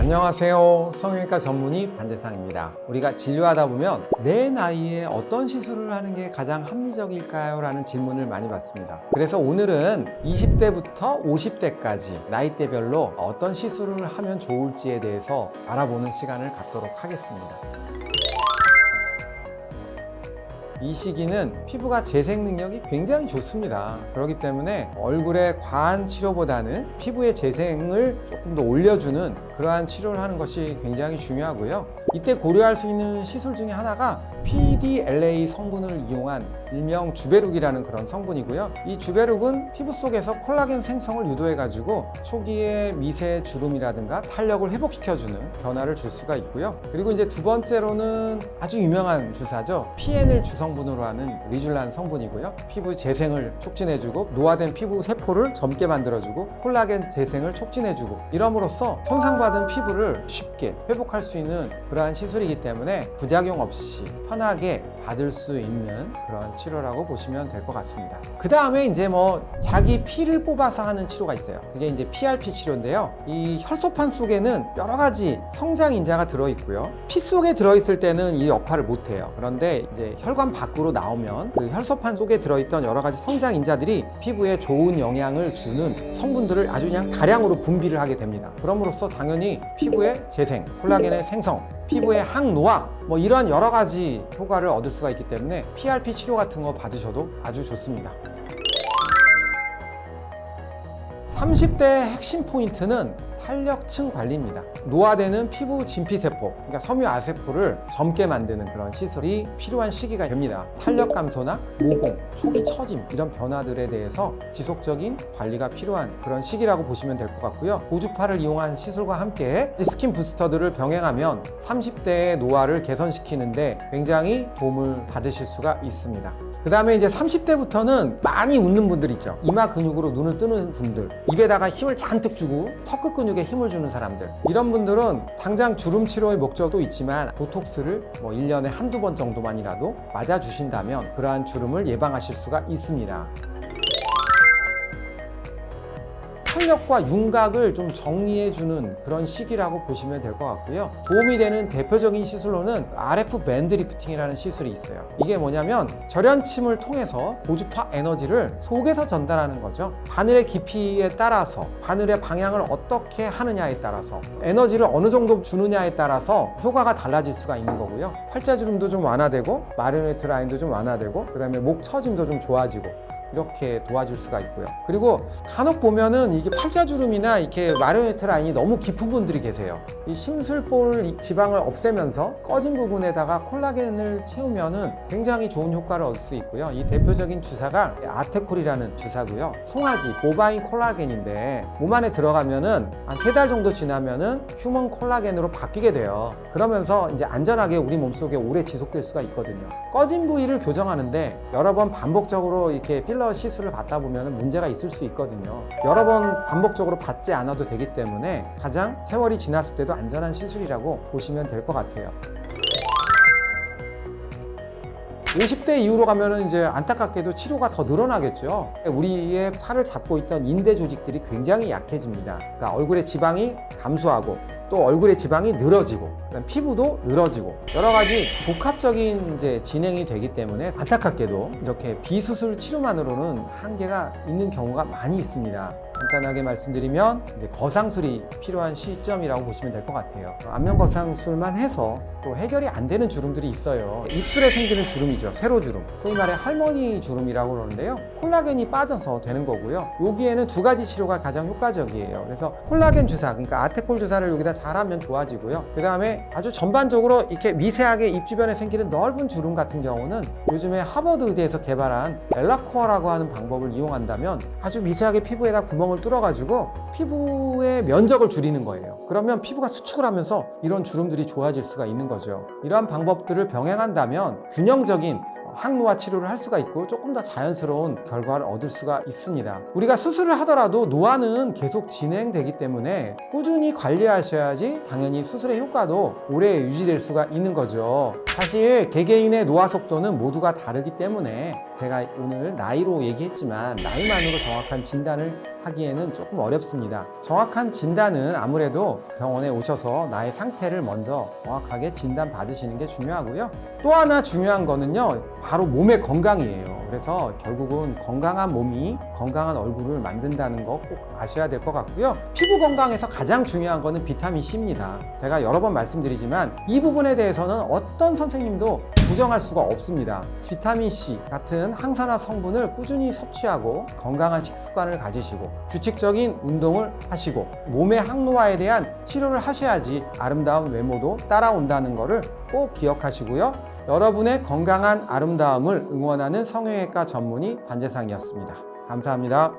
안녕하세요. 성형외과 전문의 반대상입니다. 우리가 진료하다 보면 내 나이에 어떤 시술을 하는 게 가장 합리적일까요? 라는 질문을 많이 받습니다. 그래서 오늘은 20대부터 50대까지 나이대별로 어떤 시술을 하면 좋을지에 대해서 알아보는 시간을 갖도록 하겠습니다. 이 시기는 피부가 재생 능력이 굉장히 좋습니다. 그렇기 때문에 얼굴의 과한 치료보다는 피부의 재생을 조금 더 올려주는 그러한 치료를 하는 것이 굉장히 중요하고요. 이때 고려할 수 있는 시술 중에 하나가 PDLA 성분을 이용한 일명 주베룩이라는 그런 성분이고요. 이 주베룩은 피부 속에서 콜라겐 생성을 유도해가지고 초기에 미세 주름이라든가 탄력을 회복시켜주는 변화를 줄 수가 있고요. 그리고 이제 두 번째로는 아주 유명한 주사죠. PNL 주성분으로 하는 리줄란 성분이고요. 피부 재생을 촉진해주고 노화된 피부 세포를 젊게 만들어주고 콜라겐 재생을 촉진해주고 이럼으로써 손상받은 피부를 쉽게 회복할 수 있는 그러한 시술이기 때문에 부작용 없이 편하게 받을 수 있는 그런 치료라고 보시면 될 것 같습니다. 그 다음에 이제 자기 피를 뽑아서 하는 치료가 있어요. 그게 이제 PRP 치료인데요. 이 혈소판 속에는 여러 가지 성장 인자가 들어있고요. 피 속에 들어있을 때는 이 역할을 못해요. 그런데 이제 혈관 밖으로 나오면 그 혈소판 속에 들어있던 여러 가지 성장 인자들이 피부에 좋은 영향을 주는 성분들을 아주 그냥 다량으로 분비를 하게 됩니다. 그럼으로써 당연히 피부의 재생, 콜라겐의 생성, 피부의 항노화 이러한 여러 가지 효과를 얻을 수가 있기 때문에 PRP 치료 같은 거 받으셔도 아주 좋습니다. 30대 핵심 포인트는 탄력층 관리입니다. 노화되는 피부 진피세포, 그러니까 섬유아세포를 젊게 만드는 그런 시술이 필요한 시기가 됩니다. 탄력 감소나 모공, 초기 처짐 이런 변화들에 대해서 지속적인 관리가 필요한 그런 시기라고 보시면 될 것 같고요. 고주파를 이용한 시술과 함께 스킨 부스터들을 병행하면 30대의 노화를 개선시키는데 굉장히 도움을 받으실 수가 있습니다. 그 다음에 이제 30대부터는 많이 웃는 분들 있죠. 이마 근육으로 눈을 뜨는 분들, 입에다가 힘을 잔뜩 주고 턱끝 근육에 힘을 주는 사람들, 이런 분들은 당장 주름 치료의 목적도 있지만 보톡스를 1년에 한두 번 정도만이라도 맞아주신다면 그러한 주름을 예방하실 수가 있습니다. 탄력과 윤곽을 좀 정리해주는 그런 시기라고 보시면 될 것 같고요. 도움이 되는 대표적인 시술로는 RF 밴드 리프팅이라는 시술이 있어요. 이게 뭐냐면 절연침을 통해서 고주파 에너지를 속에서 전달하는 거죠. 바늘의 깊이에 따라서, 바늘의 방향을 어떻게 하느냐에 따라서, 에너지를 어느 정도 주느냐에 따라서 효과가 달라질 수가 있는 거고요. 팔자주름도 좀 완화되고 마리오네트 라인도 좀 완화되고 그 다음에 목 처짐도 좀 좋아지고 이렇게 도와줄 수가 있고요. 그리고 간혹 보면은 이게 팔자주름이나 이렇게 마리오네트 라인이 너무 깊은 분들이 계세요. 이 심술볼 지방을 없애면서 꺼진 부분에다가 콜라겐을 채우면은 굉장히 좋은 효과를 얻을 수 있고요. 이 대표적인 주사가 아테콜이라는 주사고요. 송아지, 보바인 콜라겐인데 몸 안에 들어가면은 한 3달 정도 지나면은 휴먼 콜라겐으로 바뀌게 돼요. 그러면서 이제 안전하게 우리 몸속에 오래 지속될 수가 있거든요. 꺼진 부위를 교정하는데 여러 번 반복적으로 이렇게 필러 시술을 받다 보면 문제가 있을 수 있거든요. 여러 번 반복적으로 받지 않아도 되기 때문에 가장 세월이 지났을 때도 안전한 시술이라고 보시면 될 것 같아요. 50대 이후로 가면은 이제 안타깝게도 치료가 더 늘어나겠죠. 우리의 살을 잡고 있던 인대 조직들이 굉장히 약해집니다. 그러니까 얼굴의 지방이 감소하고 또 얼굴의 지방이 늘어지고 그다음 피부도 늘어지고 여러 가지 복합적인 이제 진행이 되기 때문에 안타깝게도 이렇게 비수술 치료만으로는 한계가 있는 경우가 많이 있습니다. 간단하게 말씀드리면 이제 거상술이 필요한 시점이라고 보시면 될 것 같아요. 안면 거상술만 해서 또 해결이 안 되는 주름들이 있어요. 입술에 생기는 주름이죠. 세로주름. 소위 말해 할머니 주름이라고 그러는데요. 콜라겐이 빠져서 되는 거고요. 여기에는 두 가지 치료가 가장 효과적이에요. 그래서 콜라겐 주사, 그러니까 아테콜 주사를 여기다 잘하면 좋아지고요. 그 다음에 아주 전반적으로 이렇게 미세하게 입 주변에 생기는 넓은 주름 같은 경우는 요즘에 하버드 의대에서 개발한 엘라코어라고 하는 방법을 이용한다면 아주 미세하게 피부에다 구멍을 뚫어가지고 피부의 면적을 줄이는 거예요. 그러면 피부가 수축을 하면서 이런 주름들이 좋아질 수가 있는 거죠. 이러한 방법들을 병행한다면 균형적인 항노화 치료를 할 수가 있고 조금 더 자연스러운 결과를 얻을 수가 있습니다. 우리가 수술을 하더라도 노화는 계속 진행되기 때문에 꾸준히 관리하셔야지 당연히 수술의 효과도 오래 유지될 수가 있는 거죠. 사실 개개인의 노화 속도는 모두가 다르기 때문에 제가 오늘 나이로 얘기했지만 나이만으로 정확한 진단을 하기에는 조금 어렵습니다. 정확한 진단은 아무래도 병원에 오셔서 나의 상태를 먼저 정확하게 진단 받으시는 게 중요하고요. 또 하나 중요한 거는요, 바로 몸의 건강이에요. 그래서 결국은 건강한 몸이 건강한 얼굴을 만든다는 거 꼭 아셔야 될 것 같고요. 피부 건강에서 가장 중요한 거는 비타민 C입니다. 제가 여러 번 말씀드리지만 이 부분에 대해서는 어떤 선생님도 부정할 수가 없습니다. 비타민 C 같은 항산화 성분을 꾸준히 섭취하고 건강한 식습관을 가지시고 규칙적인 운동을 하시고 몸의 항노화에 대한 치료를 하셔야지 아름다운 외모도 따라온다는 것을 꼭 기억하시고요. 여러분의 건강한 아름다움을 응원하는 성형외과 전문의 반재상이었습니다. 감사합니다.